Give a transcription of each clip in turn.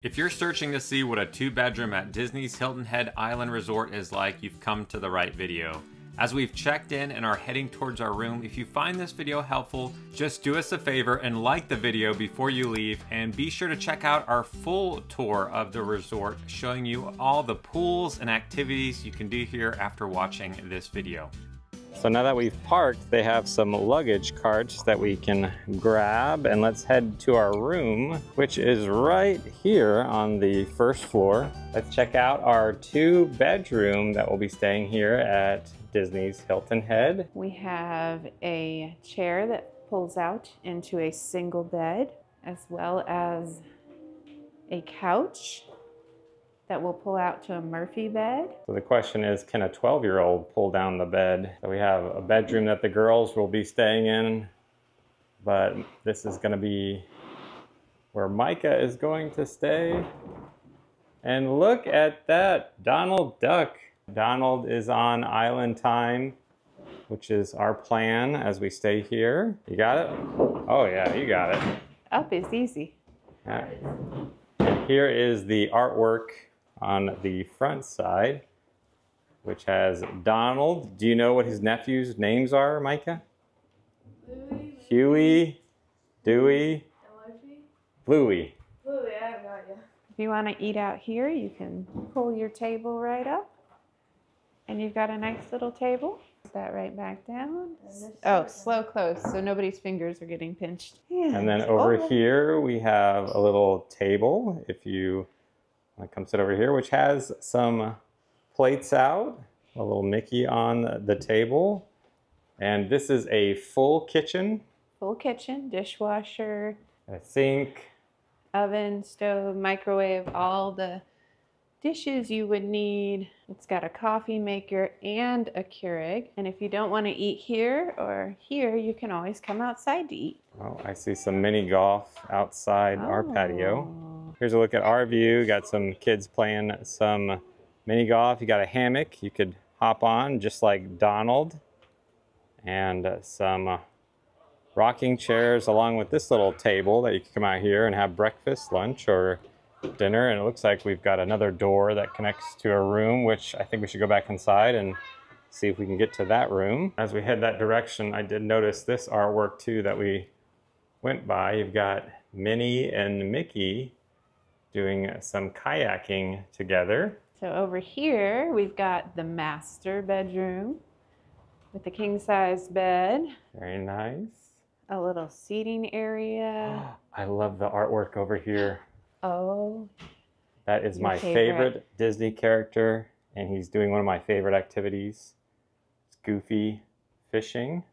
If you're searching to see what a 2-bedroom at Disney's Hilton Head Island Resort is like, you've come to the right video. As we've checked in and are heading towards our room, if you find this video helpful, just do us a favor and like the video before you leave, and be sure to check out our full tour of the resort, showing you all the pools and activities you can do here after watching this video. So now that we've parked, they have some luggage carts that we can grab, and let's head to our room, which is right here on the first floor. Let's check out our 2-bedroom that we'll be staying here at Disney's Hilton Head. We have a chair that pulls out into a single bed, as well as a couch that will pull out to a Murphy bed. So the question is, can a 12-year-old pull down the bed? So we have a bedroom that the girls will be staying in, but this is gonna be where Micah is going to stay. And look at that, Donald Duck. Donald is on island time, which is our plan as we stay here. You got it? Oh yeah, you got it. Up is easy. Yeah. And here is the artwork on the front side, which has Donald. Do you know what his nephews' names are, Micah? Louie, Huey, Dewey, Bluey. Louie, I have no idea. If you want to eat out here, you can pull your table right up, and you've got a nice little table. Put that right back down. Oh, slow close, so nobody's fingers are getting pinched. And then over here, we have a little table, if you want to come sit over here, which has some plates out, a little Mickey on the table. And this is a full kitchen. Full kitchen, dishwasher, A sink. oven, stove, microwave, all the dishes you would need. It's got a coffee maker and a Keurig. And if you don't want to eat here or here, you can always come outside to eat. Oh, I see some mini golf outside our patio. Oh. Here's a look at our view. Got some kids playing some mini golf. You got a hammock you could hop on, just like Donald. And some rocking chairs along with this little table that you can come out here and have breakfast, lunch, or dinner. And it looks like we've got another door that connects to a room, which I think we should go back inside and see if we can get to that room. As we head that direction, I did notice this artwork too that we went by. You've got Minnie and Mickey doing some kayaking together. So over here, we've got the master bedroom with the king-size bed. Very nice. A little seating area. I love the artwork over here. Oh. That is my favorite favorite Disney character, and he's doing one of my favorite activities. It's Goofy fishing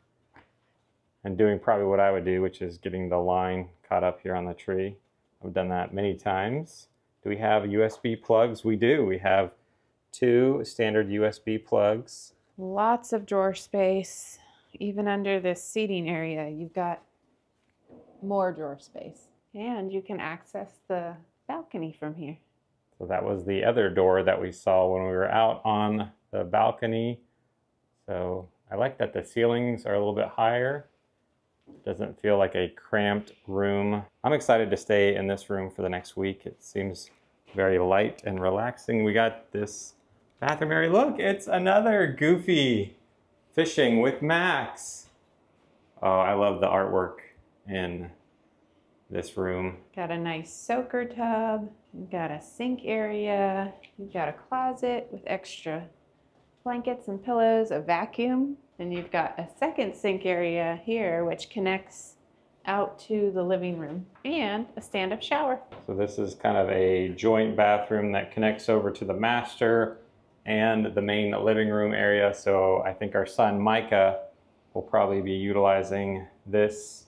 and doing probably what I would do, which is getting the line caught up here on the tree. I've done that many times. Do we have USB plugs? We do. We have 2 standard USB plugs. Lots of drawer space. Even under this seating area, you've got more drawer space. And you can access the balcony from here. So that was the other door that we saw when we were out on the balcony. So I like that the ceilings are a little bit higher. Doesn't feel like a cramped room. I'm excited to stay in this room for the next week. It seems very light and relaxing. We got this bathroom area. Look, it's another Goofy fishing with Max. Oh, I love the artwork in this room. Got a nice soaker tub. You've got a sink area. You've got a closet with extra blankets and pillows, a vacuum. And you've got a second sink area here, which connects out to the living room, and a stand-up shower. So this is kind of a joint bathroom that connects over to the master and the main living room area. So I think our son Micah will probably be utilizing this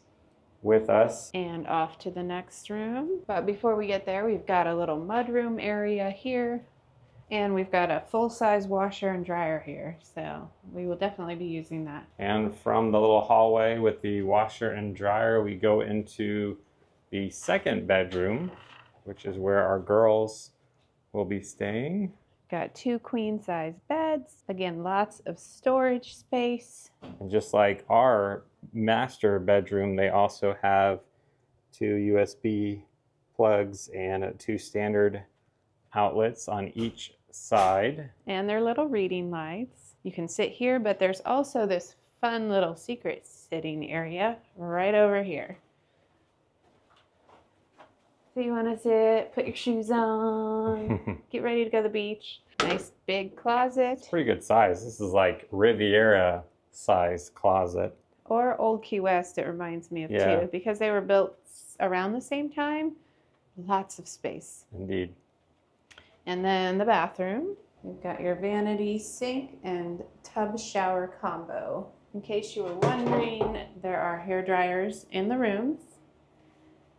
with us. And off to the next room. But before we get there, we've got a little mudroom area here. And we've got a full-size washer and dryer here, so we will definitely be using that. And from the little hallway with the washer and dryer, we go into the second bedroom, which is where our girls will be staying. Got 2 queen-size beds. Again, lots of storage space. And just like our master bedroom, they also have 2 USB plugs and 2 standard outlets on each side. And they're little reading lights. You can sit here, but there's also this fun little secret sitting area right over here. So you want to sit, put your shoes on, get ready to go to the beach. Nice big closet. Pretty good size. This is like Riviera size closet. Or Old Key West, it reminds me of too, because they were built around the same time. Lots of space. Indeed. And then the bathroom. You've got your vanity sink and tub shower combo. In case you were wondering, there are hair dryers in the rooms.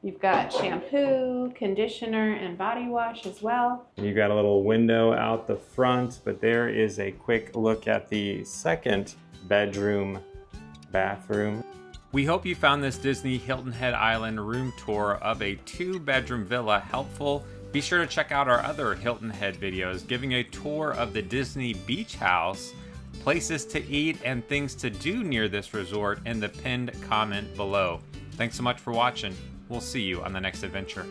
You've got shampoo, conditioner, and body wash as well. You've got a little window out the front, but there is a quick look at the second bedroom bathroom. We hope you found this Disney Hilton Head Island room tour of a 2-bedroom villa helpful. Be sure to check out our other Hilton Head videos giving a tour of the Disney Beach House, places to eat, and things to do near this resort in the pinned comment below. Thanks so much for watching. We'll see you on the next adventure.